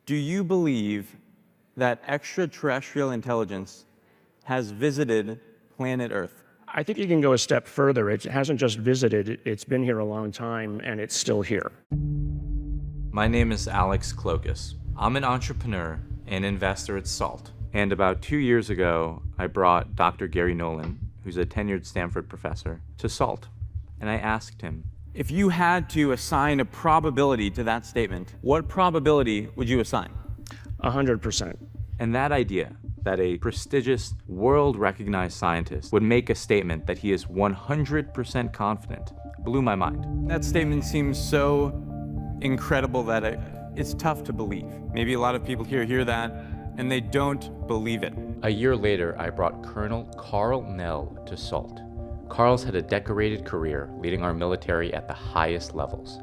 Do you believe that extraterrestrial intelligence has visited planet Earth? I think you can go a step further. It hasn't just visited, it's been here a long time, and it's still here. My name is Alex Klokas. I'm an entrepreneur and investor at SALT. And about 2 years ago, I brought Dr. Gary Nolan, who's a tenured Stanford professor, to SALT. And I asked him, If you had to assign a probability to that statement, what probability would you assign? 100%. and that idea that a prestigious, world-recognized scientist would make a statement that he is 100% confident blew my mind. That statement seems so incredible that it's tough to believe. Maybe a lot of people here hear that and they don't believe it. A year later, I brought Colonel Carl Nell to SALT. Carl's had a decorated career leading our military at the highest levels,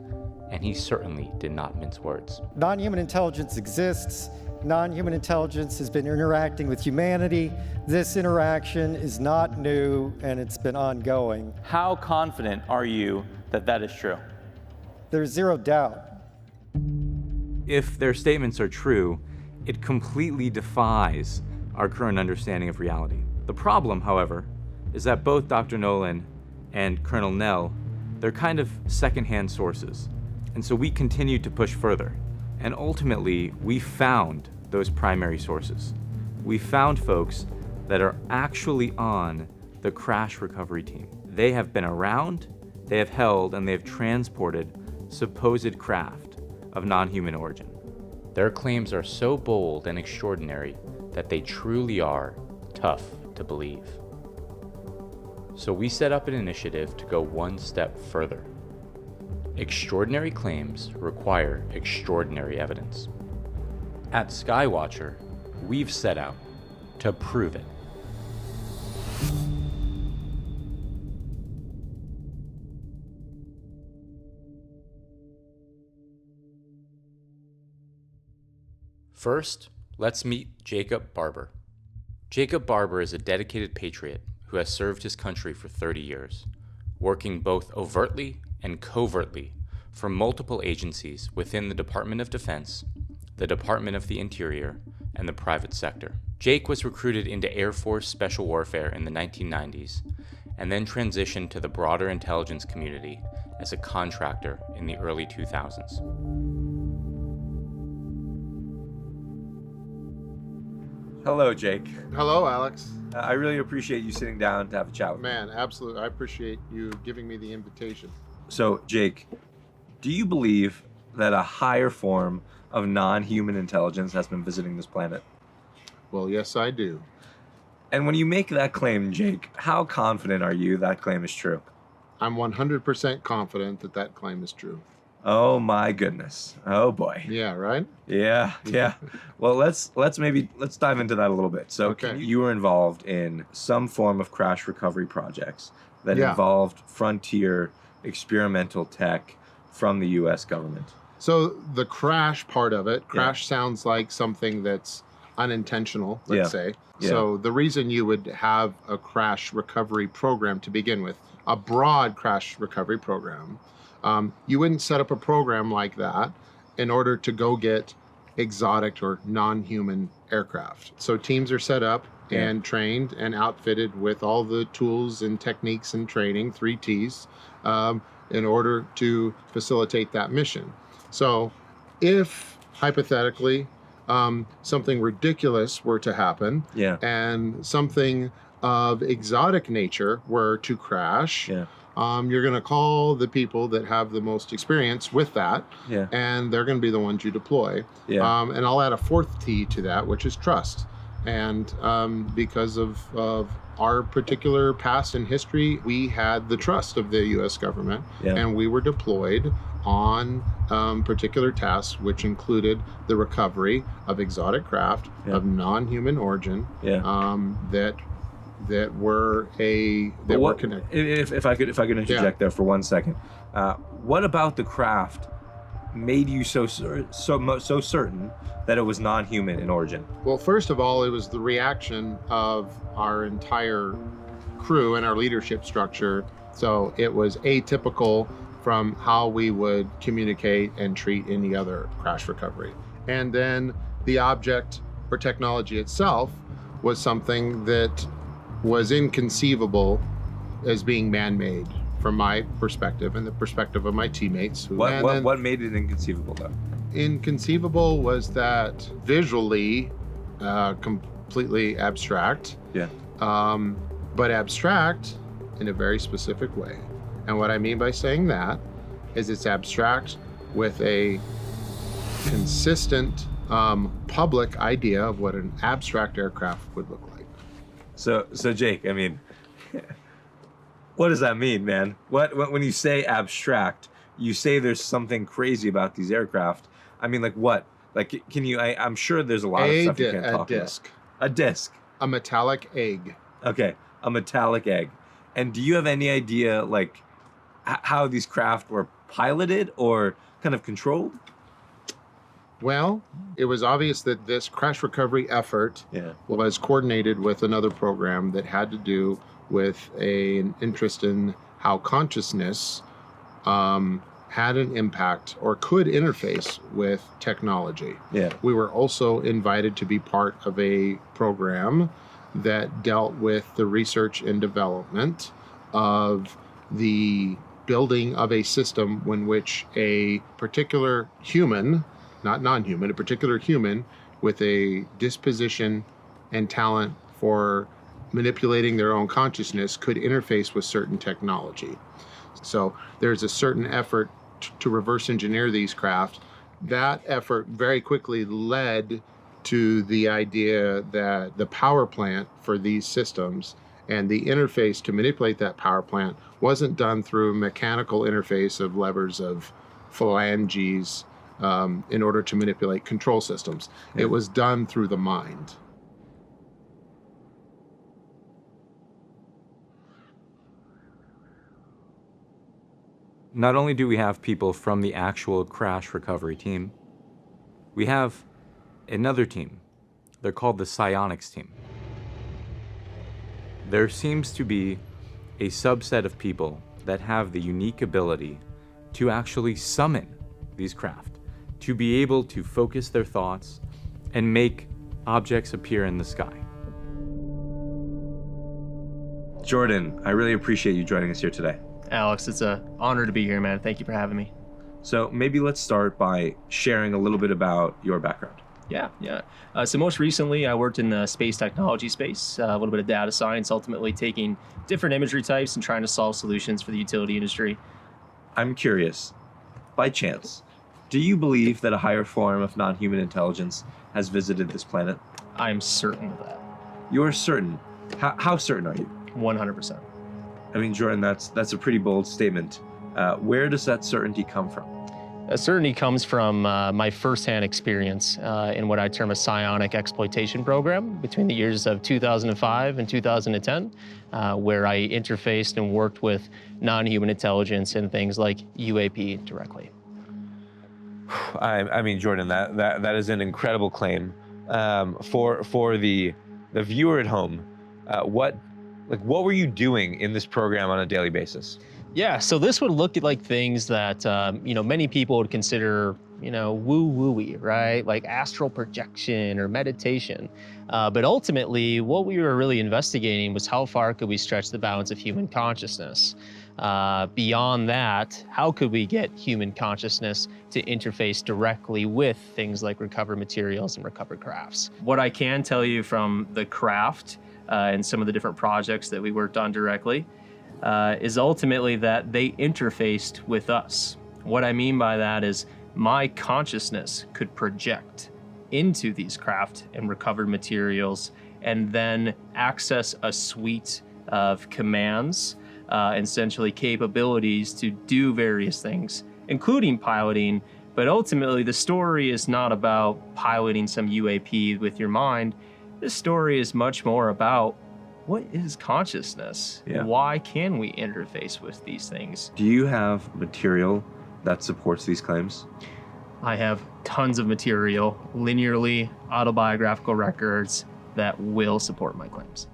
and he certainly did not mince words. Non-human intelligence exists. Non-human intelligence has been interacting with humanity. This interaction is not new, and it's been ongoing. How confident are you that that is true? There's zero doubt. If their statements are true, it completely defies our current understanding of reality. The problem, however, is that both Dr. Nolan and Colonel Nell, they're kind of secondhand sources. And so we continued to push further. And ultimately, we found those primary sources. We found folks that are actually on the crash recovery team. They have been around, they have held, and they have transported supposed craft of non-human origin. Their claims are so bold and extraordinary that they truly are tough to believe. So we set up an initiative to go one step further. Extraordinary claims require extraordinary evidence. At SKYWATCHER, we've set out to prove it. First, let's meet Jacob Barber. Jacob Barber is a dedicated patriot who has served his country for 30 years, working both overtly and covertly for multiple agencies within the Department of Defense, the Department of the Interior, and the private sector. Jake was recruited into Air Force Special Warfare in the 1990s, and then transitioned to the broader intelligence community as a contractor in the early 2000s. Hello, Jake. Hello, Alex. I really appreciate you sitting down to have a chat with me. Man, absolutely. I appreciate you giving me the invitation. So, Jake, do you believe that a higher form of non-human intelligence has been visiting this planet? Well, yes, I do. And when you make that claim, Jake, how confident are you that claim is true? I'm 100% confident that that claim is true. Oh my goodness. Oh boy. Yeah, right? Yeah. Well, let's dive into that a little bit. So Okay. you were involved in some form of crash recovery projects that Yeah. involved frontier experimental tech from the US government. So the crash part of it, crash sounds like something that's unintentional, let's say. Yeah. So the reason you would have a crash recovery program to begin with, a broad crash recovery program, you wouldn't set up a program like that in order to go get exotic or non-human aircraft. So teams are set up and trained and outfitted with all the tools and techniques and training, 3 T's, in order to facilitate that mission. So if, hypothetically, something ridiculous were to happen and something of exotic nature were to crash, you're going to call the people that have the most experience with that, and they're going to be the ones you deploy. And I'll add a 4th T to that, which is trust. And because of our particular past and history, we had the trust of the U.S. government, and we were deployed on particular tasks, which included the recovery of exotic craft of non-human origin that were connected. If I could interject there for 1 second, what about the craft made you so certain that it was non-human in origin? Well, first of all, it was the reaction of our entire crew and our leadership structure. So it was atypical from how we would communicate and treat any other crash recovery. And then the object or technology itself was something that was inconceivable as being man-made from my perspective and the perspective of my teammates. What made it inconceivable though? Inconceivable was that visually completely abstract. Yeah. But abstract in a very specific way. And what I mean by saying that is it's abstract with a consistent public idea of what an abstract aircraft would look like. So Jake, I mean, what does that mean, man? When you say abstract, you say there's something crazy about these aircraft. I mean, like what? Like, can you? I'm sure there's a lot of stuff you can't talk disc. about. A disc. A metallic egg. Okay, a metallic egg. And do you have any idea, like, how these craft were piloted or kind of controlled? Well, it was obvious that this crash recovery effort Yeah. was coordinated with another program that had to do with an interest in how consciousness had an impact or could interface with technology. Yeah. We were also invited to be part of a program that dealt with the research and development of the building of a system in which a particular human, not non-human, a particular human with a disposition and talent for manipulating their own consciousness could interface with certain technology. So there's a certain effort to reverse engineer these craft. That effort very quickly led to the idea that the power plant for these systems and the interface to manipulate that power plant wasn't done through a mechanical interface of levers of phalanges in order to manipulate control systems. Yeah. It was done through the mind. Not only do we have people from the actual crash recovery team, we have another team. They're called the psionics team. There seems to be a subset of people that have the unique ability to actually summon these craft, to be able to focus their thoughts and make objects appear in the sky. Jordan, I really appreciate you joining us here today. Alex, it's an honor to be here, man. Thank you for having me. So maybe let's start by sharing a little bit about your background. Yeah. So most recently, I worked in the space technology space, a little bit of data science, ultimately taking different imagery types and trying to solve solutions for the utility industry. I'm curious, by chance, do you believe that a higher form of non-human intelligence has visited this planet? I am certain of that. You're certain. How certain are you? 100%. I mean, Jordan, that's a pretty bold statement. Where does that certainty come from? Certainty comes from my firsthand experience in what I term a psionic exploitation program between the years of 2005 and 2010, where I interfaced and worked with non-human intelligence and things like UAP directly. I mean, Jordan, that is an incredible claim. For the viewer at home, what were you doing in this program on a daily basis? Yeah, so this would look at like things that many people would consider woo-woo-y, right? Like astral projection or meditation. But ultimately, what we were really investigating was how far could we stretch the bounds of human consciousness. Beyond that, how could we get human consciousness to interface directly with things like recovered materials and recovered crafts? What I can tell you from the craft and some of the different projects that we worked on directly is ultimately that they interfaced with us. What I mean by that is my consciousness could project into these craft and recovered materials and then access a suite of commands, essentially capabilities to do various things, including piloting. But ultimately, the story is not about piloting some UAP with your mind. This story is much more about what is consciousness? Yeah. Why can we interface with these things? Do you have material that supports these claims? I have tons of material, linearly autobiographical records that will support my claims.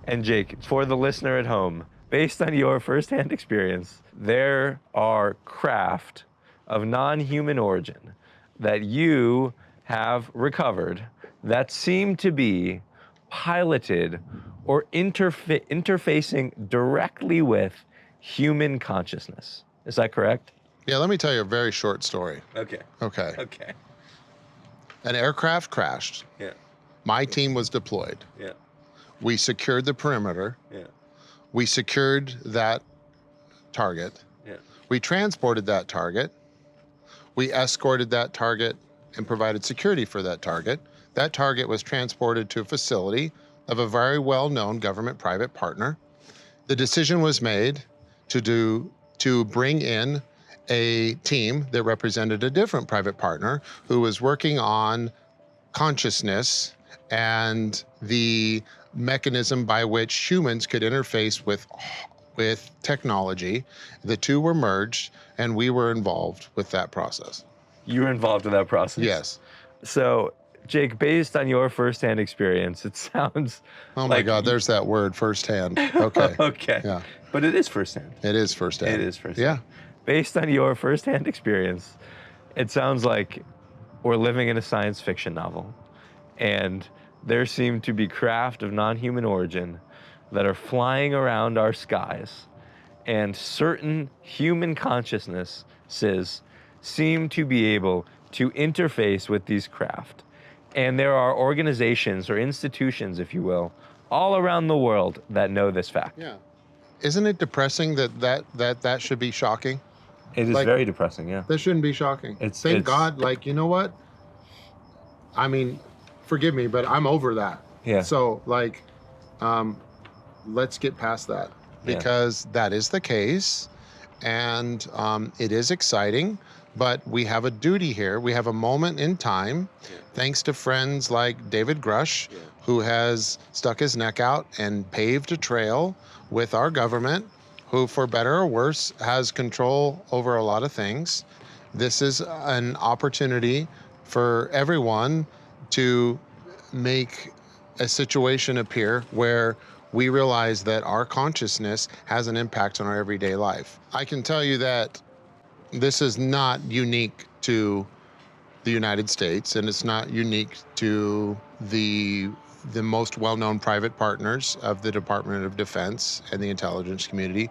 And Jake, for the listener at home, based on your firsthand experience, there are craft of non-human origin that you have recovered that seem to be piloted or interfacing directly with human consciousness. Is that correct? Yeah, let me tell you a very short story. Okay. Okay. Okay. An aircraft crashed. Yeah. My team was deployed. Yeah. We secured the perimeter. Yeah. We secured that target. Yeah. We transported that target. We escorted that target and provided security for that target. That target was transported to a facility of a very well-known government-private partner. The decision was made to bring in a team that represented a different private partner who was working on consciousness and the mechanism by which humans could interface with technology. The two were merged, and we were involved with that process. You were involved in that process? Yes. So, Jake, based on your firsthand experience, it sounds Oh my like God, there's that word, firsthand. Okay. Okay. Yeah. But it is firsthand. It is firsthand. It is firsthand. Yeah. Based on your firsthand experience, it sounds like we're living in a science fiction novel. And there seem to be craft of non-human origin that are flying around our skies. And certain human consciousnesses seem to be able to interface with these craft. And there are organizations or institutions, if you will, all around the world that know this fact. Yeah. Isn't it depressing that should be shocking? It is Like, very depressing, yeah. That shouldn't be shocking. Thank God, like, you know what? I mean, forgive me, but I'm over that. Yeah. So, like, let's get past that, Yeah. because that is the case, and it is exciting, but we have a duty here. We have a moment in time, thanks to friends like David Grush, who has stuck his neck out and paved a trail with our government, who, for better or worse, has control over a lot of things. This is an opportunity for everyone to make a situation appear where we realize that our consciousness has an impact on our everyday life. I can tell you that this is not unique to the United States, and it's not unique to the most well-known private partners of the Department of Defense and the intelligence community.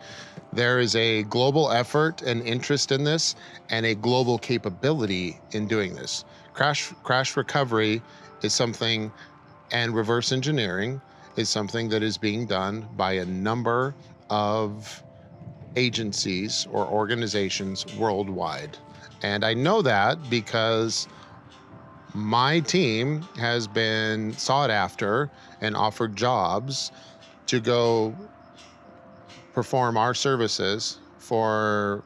There is a global effort and interest in this, and a global capability in doing this. Crash recovery is something, and reverse engineering is something that is being done by a number of agencies or organizations worldwide. And I know that because my team has been sought after and offered jobs to go perform our services for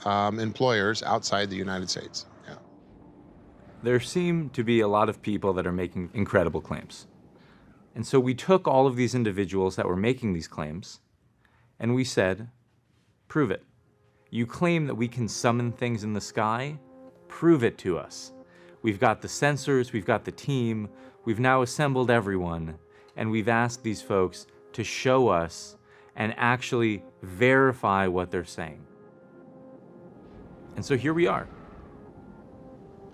employers outside the United States. Yeah. There seem to be a lot of people that are making incredible claims. And so we took all of these individuals that were making these claims, and we said, prove it. You claim that we can summon things in the sky? Prove it to us. We've got the sensors, we've got the team, we've now assembled everyone, and we've asked these folks to show us and actually verify what they're saying. And so here we are.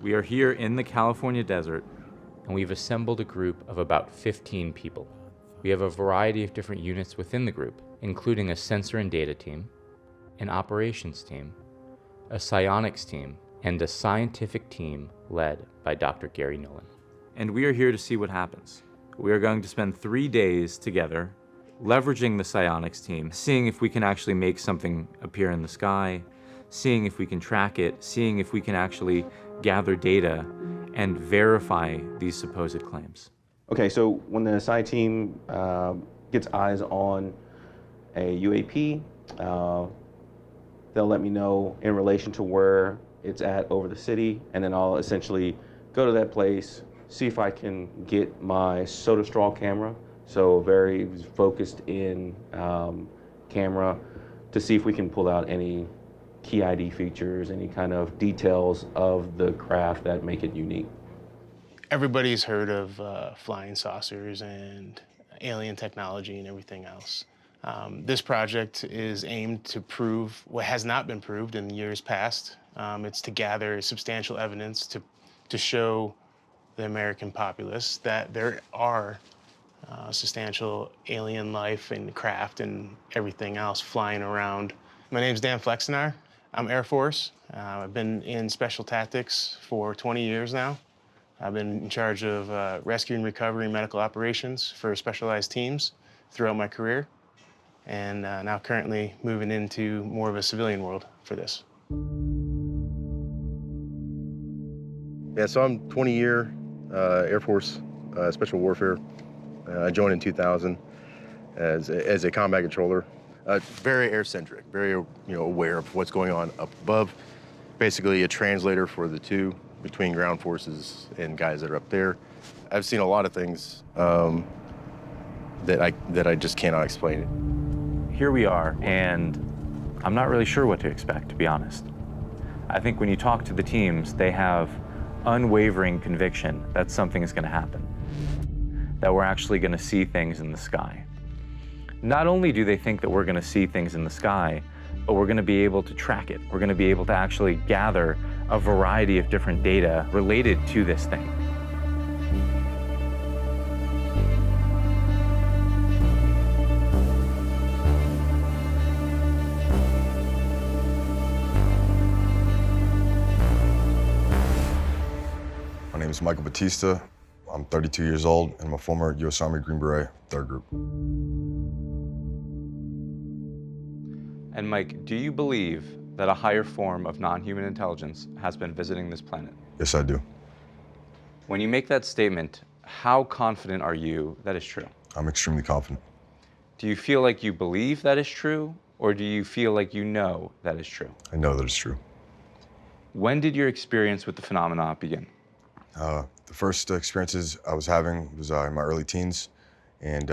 We are here in the California desert, and we've assembled a group of about 15 people. We have a variety of different units within the group, including a sensor and data team, an operations team, a psionics team, and a scientific team led by Dr. Gary Nolan. And we are here to see what happens. We are going to spend 3 days together, leveraging the psionics team, seeing if we can actually make something appear in the sky, seeing if we can track it, seeing if we can actually gather data and verify these supposed claims. Okay, so when the Psi team gets eyes on a UAP, they'll let me know in relation to where it's at over the city, and then I'll essentially go to that place, see if I can get my soda straw camera, so very focused in camera, to see if we can pull out any key ID features, any kind of details of the craft that make it unique. Everybody's heard of flying saucers and alien technology and everything else. This project is aimed to prove what has not been proved in years past. It's to gather substantial evidence to show the American populace that there are substantial alien life and craft and everything else flying around. My name's Dan Flexenar. I'm Air Force. I've been in special tactics for 20 years now. I've been in charge of rescue and recovery and medical operations for specialized teams throughout my career, and now currently moving into more of a civilian world for this. Yeah, so I'm 20-year Air Force Special Warfare. I joined in 2000 as a combat controller. Very air-centric, very aware of what's going on up above. Basically a translator for the two between ground forces and guys that are up there. I've seen a lot of things that I just cannot explain. Here we are, and I'm not really sure what to expect, to be honest. I think when you talk to the teams, they have unwavering conviction that something is going to happen, that we're actually going to see things in the sky. Not only do they think that we're going to see things in the sky, but we're going to be able to track it. We're going to be able to actually gather a variety of different data related to this thing. My name is Michael Batista. I'm 32 years old, and I'm a former U.S. Army Green Beret, 3rd Group. And Mike, do you believe that a higher form of non-human intelligence has been visiting this planet? Yes, I do. When you make that statement, how confident are you that is true? I'm extremely confident. Do you feel like you believe that is true, or do you feel like you know that is true? I know that it's true. When did your experience with the phenomena begin? The first experiences I was having was in my early teens, and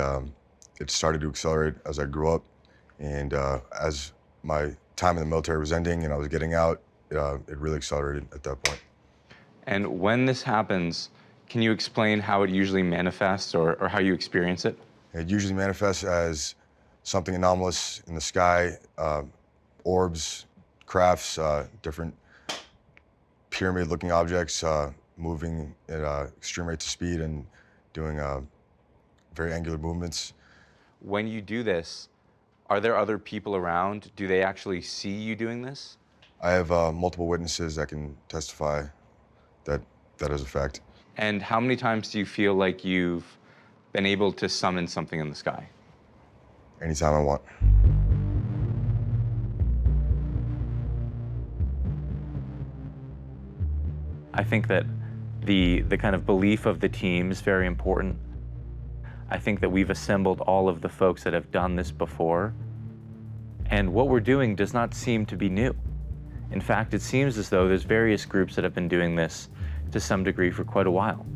it started to accelerate as I grew up. And as my time in the military was ending and I was getting out, it really accelerated at that point. And when this happens, can you explain how it usually manifests or how you experience it? It usually manifests as something anomalous in the sky, orbs, crafts, different pyramid-looking objects moving at extreme rates of speed and doing very angular movements. When you do this, are there other people around? Do they actually see you doing this? I have multiple witnesses that can testify that that is a fact. And how many times do you feel like you've been able to summon something in the sky? Anytime I want. I think that the kind of belief of the team is very important. I think that we've assembled all of the folks that have done this before, and what we're doing does not seem to be new. In fact, it seems as though there's various groups that have been doing this to some degree for quite a while.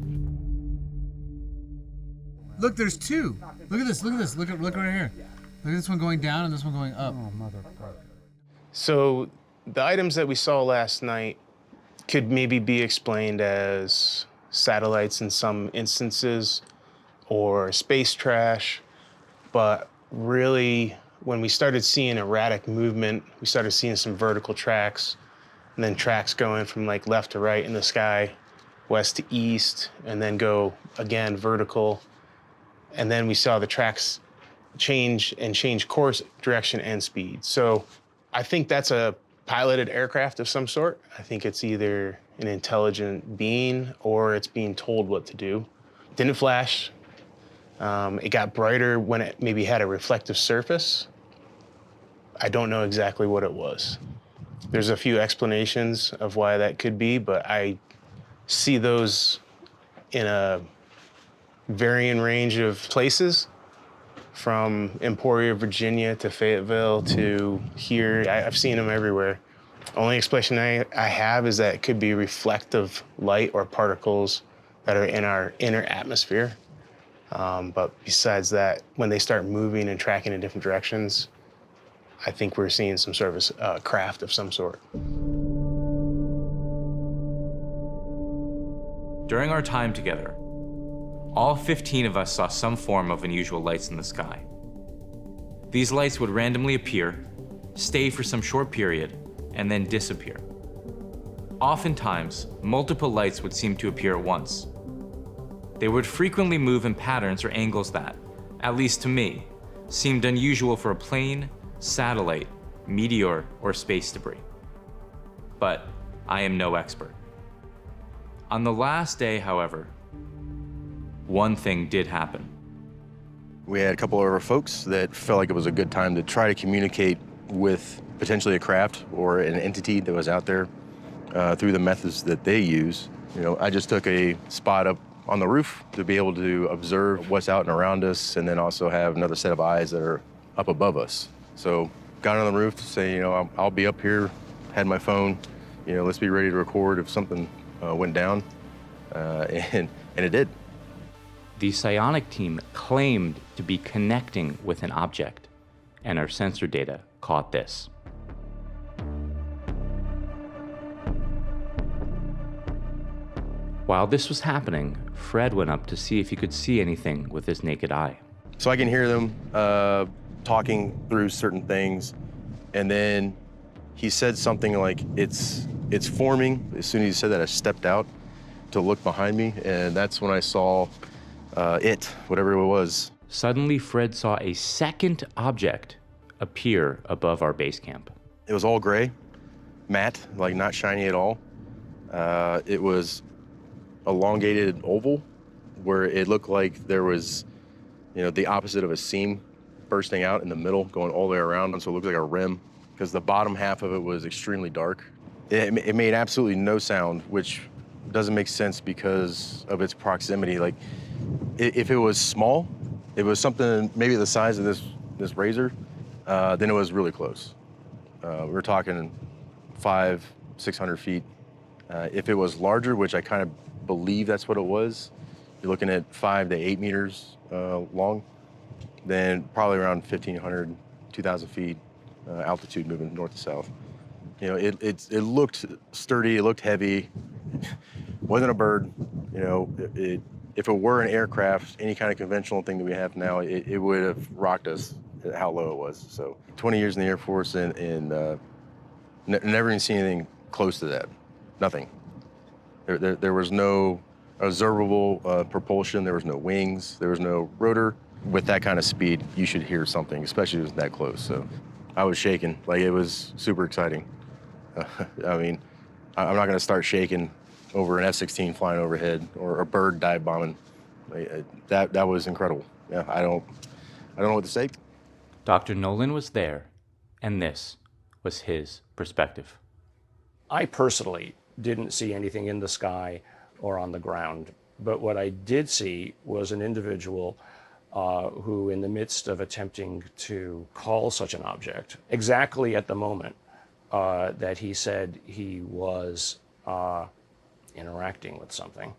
Look, there's two. Look at this, look at this, look right here. Look at this one going down and this one going up. Oh, motherfucker. So the items that we saw last night could maybe be explained as satellites in some instances or space trash, but really when we started seeing erratic movement, we started seeing some vertical tracks, and then tracks going from like left to right in the sky, west to east, and then go again vertical. And then we saw the tracks change course, direction, and speed. So I think that's a piloted aircraft of some sort. I think it's either an intelligent being or it's being told what to do. Didn't flash. It got brighter when it maybe had a reflective surface. I don't know exactly what it was. There's a few explanations of why that could be, but I see those in a varying range of places, from Emporia, Virginia to Fayetteville to here. I've seen them everywhere. Only explanation I have is that it could be reflective light or particles that are in our inner atmosphere. But besides that, when they start moving and tracking in different directions, I think we're seeing some sort of craft of some sort. During our time together, all 15 of us saw some form of unusual lights in the sky. These lights would randomly appear, stay for some short period, and then disappear. Oftentimes, multiple lights would seem to appear at once. They would frequently move in patterns or angles that, at least to me, seemed unusual for a plane, satellite, meteor, or space debris. But I am no expert. On the last day, however, one thing did happen. We had a couple of our folks that felt like it was a good time to try to communicate with potentially a craft or an entity that was out there through the methods that they use. You know, I just took a spot up on the roof to be able to observe what's out and around us, and then also have another set of eyes that are up above us. So got on the roof to say, you know, I'll be up here, had my phone, you know, let's be ready to record if something went down, and it did. The psionic team claimed to be connecting with an object, and our sensor data caught this. While this was happening, Fred went up to see if he could see anything with his naked eye. So I can hear them talking through certain things, and then he said something like, it's forming. As soon as he said that, I stepped out to look behind me, and that's when I saw whatever it was. Suddenly, Fred saw a second object appear above our base camp. It was all gray, matte, like not shiny at all. It was elongated oval where it looked like there was, you know, the opposite of a seam bursting out in the middle, going all the way around, and so it looked like a rim, because the bottom half of it was extremely dark. It made absolutely no sound, which doesn't make sense because of its proximity. Like, if it was small, it was something maybe the size of this razor, then it was really close. We're talking 500-600 feet. If it was larger, which I kind of believe that's what it was, you're looking at 5 to 8 meters long, then probably around 1,500, 2,000 feet altitude moving north to south. You know, it looked sturdy, it looked heavy. Wasn't a bird, you know. If it were an aircraft, any kind of conventional thing that we have now, it would have rocked us at how low it was. So 20 years in the Air Force and never even seen anything close to that. Nothing. There was no observable propulsion. There was no wings. There was no rotor. With that kind of speed, you should hear something, especially if it was that close. So I was shaking. Like, it was super exciting. I mean, I'm not going to start shaking over an F-16 flying overhead or a bird dive bombing. That was incredible. Yeah, I don't know what to say. Dr. Nolan was there, and this was his perspective. I personally didn't see anything in the sky or on the ground, but what I did see was an individual who, in the midst of attempting to call such an object, exactly at the moment that he said he was interacting with something,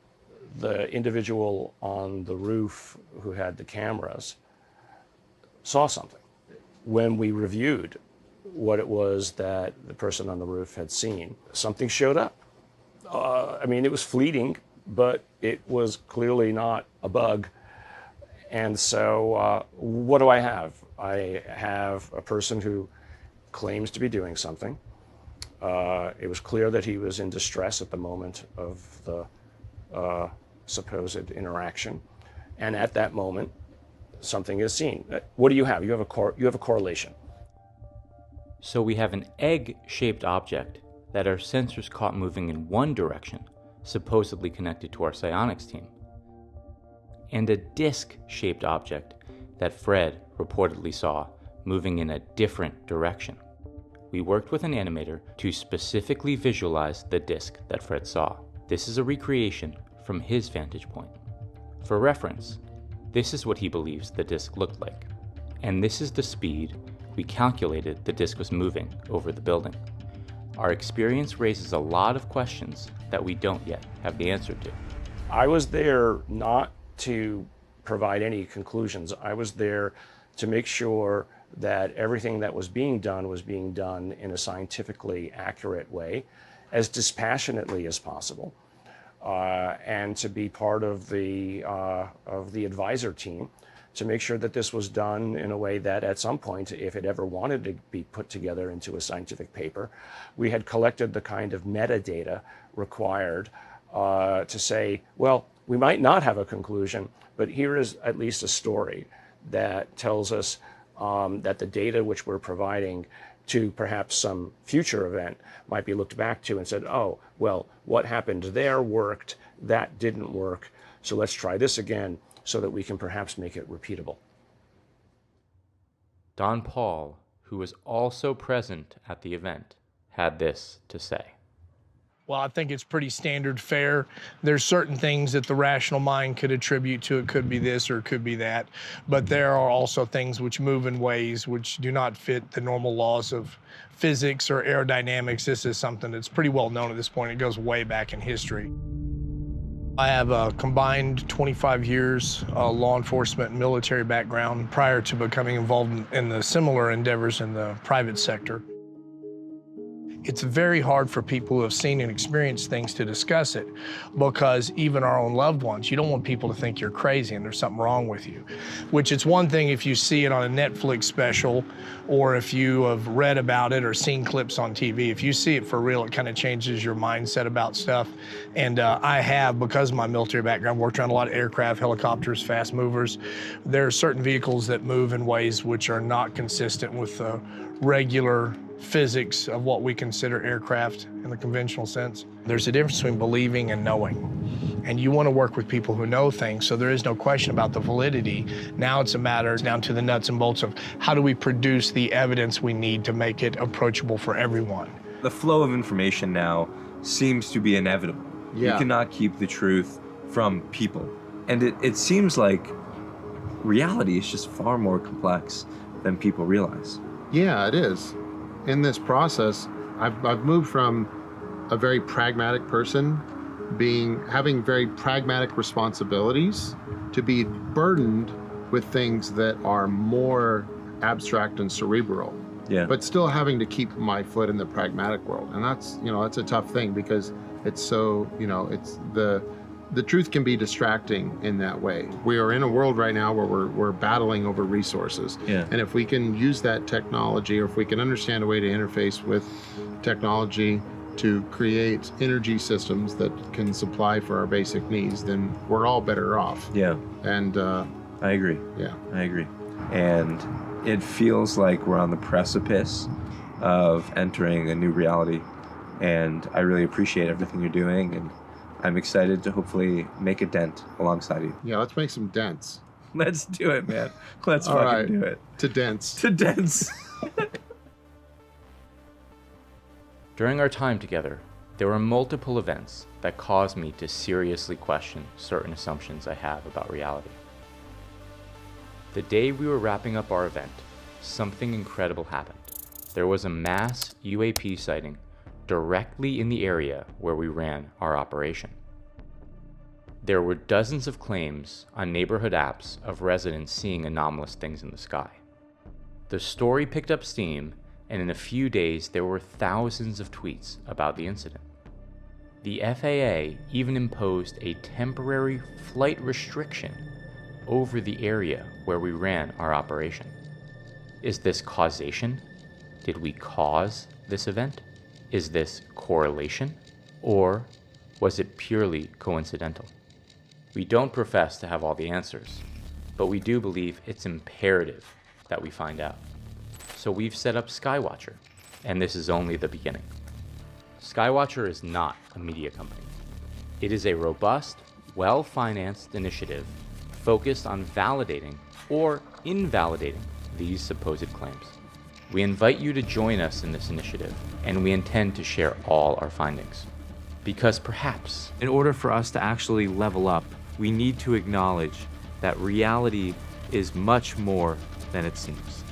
the individual on the roof who had the cameras saw something. When we reviewed what it was that the person on the roof had seen, something showed up. I mean, it was fleeting, but it was clearly not a bug. And so what do I have? I have a person who claims to be doing something. It was clear that he was in distress at the moment of the supposed interaction. And at that moment, something is seen. What do you have? You have a correlation. So we have an egg-shaped object that our sensors caught moving in one direction, supposedly connected to our psionics team, and a disc-shaped object that Fred reportedly saw moving in a different direction. We worked with an animator to specifically visualize the disc that Fred saw. This is a recreation from his vantage point. For reference, this is what he believes the disc looked like, and this is the speed we calculated the disc was moving over the building. Our experience raises a lot of questions that we don't yet have the answer to. I was there not to provide any conclusions. I was there to make sure that everything that was being done in a scientifically accurate way, as dispassionately as possible, and to be part of the advisor team to make sure that this was done in a way that at some point, if it ever wanted to be put together into a scientific paper, we had collected the kind of metadata required to say, well, we might not have a conclusion, but here is at least a story that tells us that the data which we're providing to perhaps some future event might be looked back to and said, oh, well, what happened there worked, that didn't work, so let's try this again so that we can perhaps make it repeatable. Don Paul, who was also present at the event, had this to say. Well, I think it's pretty standard fare. There's certain things that the rational mind could attribute to it. Could be this or it could be that. But there are also things which move in ways which do not fit the normal laws of physics or aerodynamics. This is something that's pretty well known at this point. It goes way back in history. I have a combined 25 years law enforcement and military background prior to becoming involved in the similar endeavors in the private sector. It's very hard for people who have seen and experienced things to discuss it, because even our own loved ones, you don't want people to think you're crazy and there's something wrong with you. Which it's one thing if you see it on a Netflix special, or if you have read about it or seen clips on TV. If you see it for real, it kind of changes your mindset about stuff. And I have, because of my military background, worked around a lot of aircraft, helicopters, fast movers. There are certain vehicles that move in ways which are not consistent with the regular physics of what we consider aircraft in the conventional sense. There's a difference between believing and knowing. And you want to work with people who know things, so there is no question about the validity. Now it's a matter down to the nuts and bolts of how do we produce the evidence we need to make it approachable for everyone. The flow of information now seems to be inevitable. Yeah. You cannot keep the truth from people. And it seems like reality is just far more complex than people realize. Yeah, it is. In this process, I've moved from a very pragmatic person, having very pragmatic responsibilities, to be burdened with things that are more abstract and cerebral. Yeah. But still having to keep my foot in the pragmatic world, and that's a tough thing, because it's so it's the truth can be distracting in that way. We are in a world right now where we're battling over resources. Yeah. And if we can use that technology, or if we can understand a way to interface with technology to create energy systems that can supply for our basic needs, then we're all better off. Yeah. And I agree. Yeah. I agree. And it feels like we're on the precipice of entering a new reality. And I really appreciate everything you're doing, and I'm excited to hopefully make a dent alongside you. Yeah, let's make some dents. Let's do it, man. Let's All fucking right. do it. To dents. To dents. During our time together, there were multiple events that caused me to seriously question certain assumptions I have about reality. The day we were wrapping up our event, something incredible happened. There was a mass UAP sighting directly in the area where we ran our operation. There were dozens of claims on neighborhood apps of residents seeing anomalous things in the sky. The story picked up steam, and in a few days there were thousands of tweets about the incident. The FAA even imposed a temporary flight restriction over the area where we ran our operation. Is this causation? Did we cause this event? Is this correlation, or was it purely coincidental? We don't profess to have all the answers, but we do believe it's imperative that we find out. So we've set up SKYWATCHER, and this is only the beginning. SKYWATCHER is not a media company. It is a robust, well-financed initiative focused on validating or invalidating these supposed claims. We invite you to join us in this initiative, and we intend to share all our findings. Because perhaps, in order for us to actually level up, we need to acknowledge that reality is much more than it seems.